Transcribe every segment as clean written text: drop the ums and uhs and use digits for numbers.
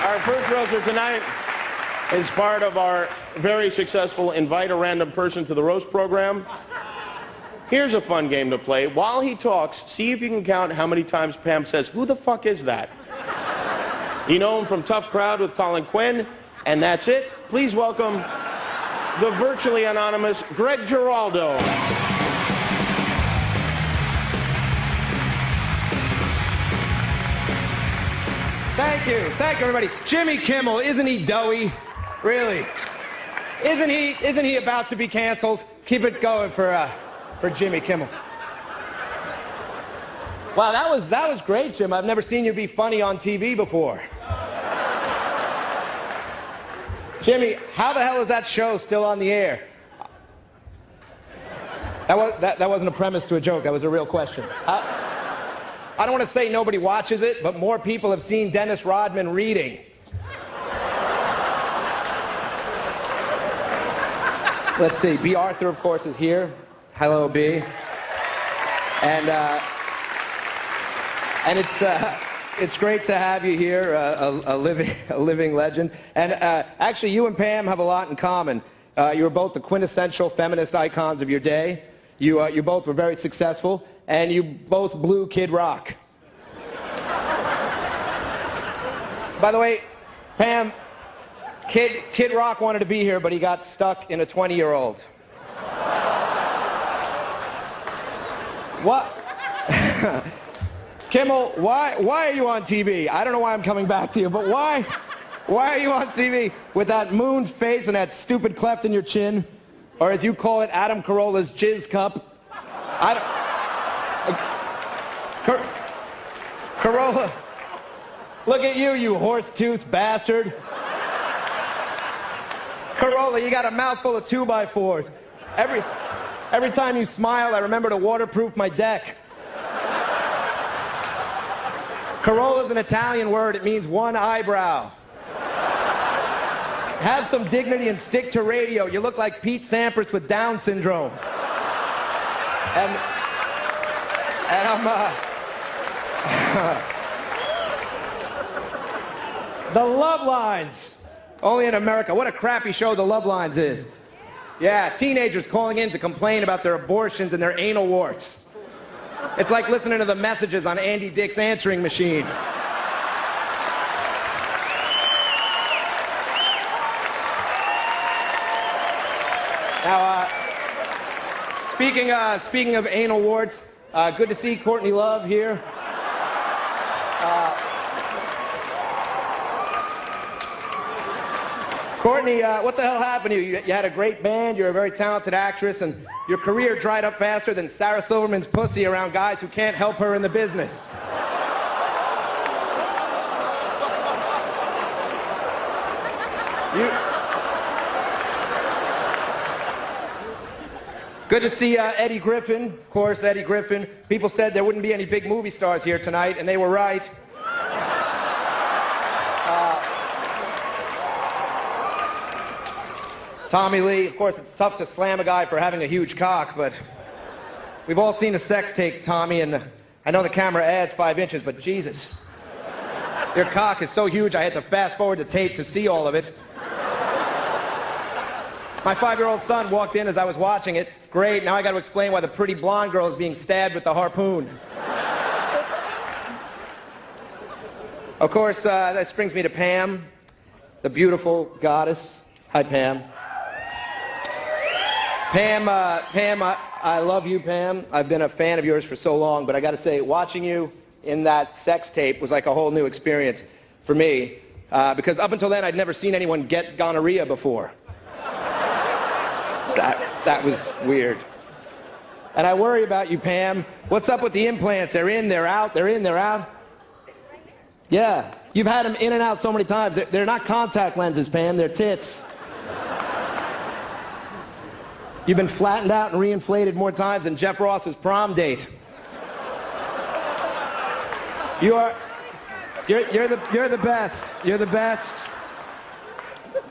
Our first roaster tonight is part of our very successful Invite a Random Person to the Roast program. Here's a fun game to play. While he talks, see if you can count how many times Pam says, "Who the fuck is that?" You know him from Tough Crowd with Colin Quinn, and that's it. Please welcome the virtually anonymous Greg G'Raldo. Thank you, everybody. Jimmy Kimmel, isn't he doughy? Really? Isn't he about to be canceled? Keep it going for Jimmy Kimmel. Wow, that was great, Jim. I've never seen you be funny on TV before. Jimmy, how the hell is that show still on the air? That wasn't a premise to a joke. That was a real question. I don't want to say nobody watches it, but more people have seen Dennis Rodman reading. Let's see. B. Arthur, of course, is here. Hello, B. And it's great to have you here, a living legend. And actually, you and Pam have a lot in common. You were both the quintessential feminist icons of your day. You both were very successful, and you both blew Kid Rock. By the way, Pam, Kid Rock wanted to be here, but he got stuck in a 20-year-old. What? Kimmel, why are you on TV? I don't know why I'm coming back to you, but why are you on TV with that moon face and that stupid cleft in your chin? Or as you call it, Adam Carolla's jizz cup? Carolla, look at you, you horse-toothed bastard. Carolla, you got a mouthful of 2x4s. Every time you smile, I remember to waterproof my deck. Carolla's an Italian word. It means one eyebrow. Have some dignity and stick to radio. You look like Pete Sampras with Down syndrome. And I'm, The Love Lines. Only in America. What a crappy show The Love Lines is. Yeah, teenagers calling in to complain about their abortions and their anal warts. It's like listening to the messages on Andy Dick's answering machine. Now, speaking of anal warts, good to see Courtney Love here. Courtney, what the hell happened to you? You had a great band, you're a very talented actress, and your career dried up faster than Sarah Silverman's pussy around guys who can't help her in the business. Good to see Eddie Griffin. Of course, Eddie Griffin. People said there wouldn't be any big movie stars here tonight, and they were right. Tommy Lee. Of course, it's tough to slam a guy for having a huge cock, but we've all seen the sex tape, Tommy, and I know the camera adds 5 inches, but Jesus. Your cock is so huge, I had to fast forward the tape to see all of it. My 5-year-old son walked in as I was watching it. Great, now I got to explain why the pretty blonde girl is being stabbed with the harpoon. Of course, that brings me to Pam, the beautiful goddess. Hi, Pam. Pam, I love you, Pam. I've been a fan of yours for so long, but I got to say, watching you in that sex tape was like a whole new experience for me, because up until then, I'd never seen anyone get gonorrhea before. That was weird. And I worry about you, Pam. What's up with the implants? They're in, they're out, they're in, they're out. Yeah, you've had them in and out so many times. They're not contact lenses, Pam, they're tits. You've been flattened out and reinflated more times than Jeff Ross's prom date. You're the best. You're the best.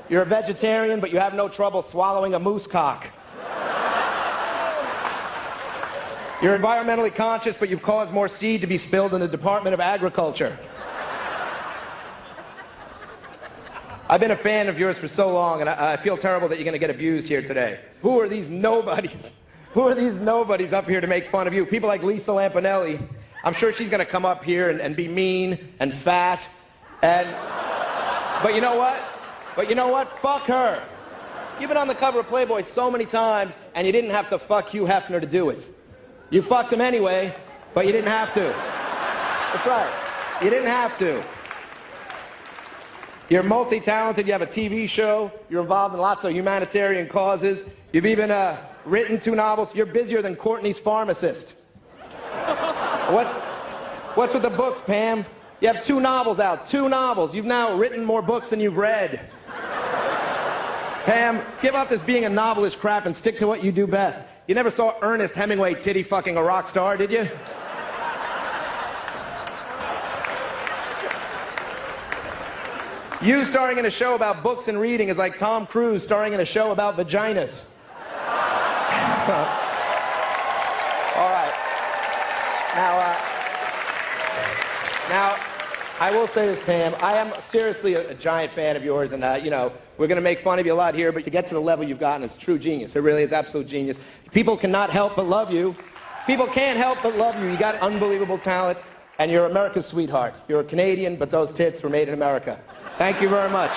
You're a vegetarian, but you have no trouble swallowing a moose cock. You're environmentally conscious, but you've caused more seed to be spilled in the Department of Agriculture. I've been a fan of yours for so long, and I feel terrible that you're going to get abused here today. Who are these nobodies? Who are these nobodies up here to make fun of you? People like Lisa Lampanelli. I'm sure she's going to come up here and be mean and fat. But you know what? Fuck her. You've been on the cover of Playboy so many times, and you didn't have to fuck Hugh Hefner to do it. You fucked him anyway, but you didn't have to. That's right. You didn't have to. You're multi-talented. You have a TV show. You're involved in lots of humanitarian causes. You've even written 2 novels. You're busier than Courtney's pharmacist. What's with the books, Pam? You have 2 novels out. 2 novels. You've now written more books than you've read. Pam, give up this being a novelist crap and stick to what you do best. You never saw Ernest Hemingway titty fucking a rock star, did you? You starring in a show about books and reading is like Tom Cruise starring in a show about vaginas. All right. Now, I will say this, Pam. I am seriously a giant fan of yours, and, you know, we're going to make fun of you a lot here, but to get to the level you've gotten is true genius. It really is absolute genius. People cannot help but love you. People can't help but love you. You got unbelievable talent, and you're America's sweetheart. You're a Canadian, but those tits were made in America. Thank you very much.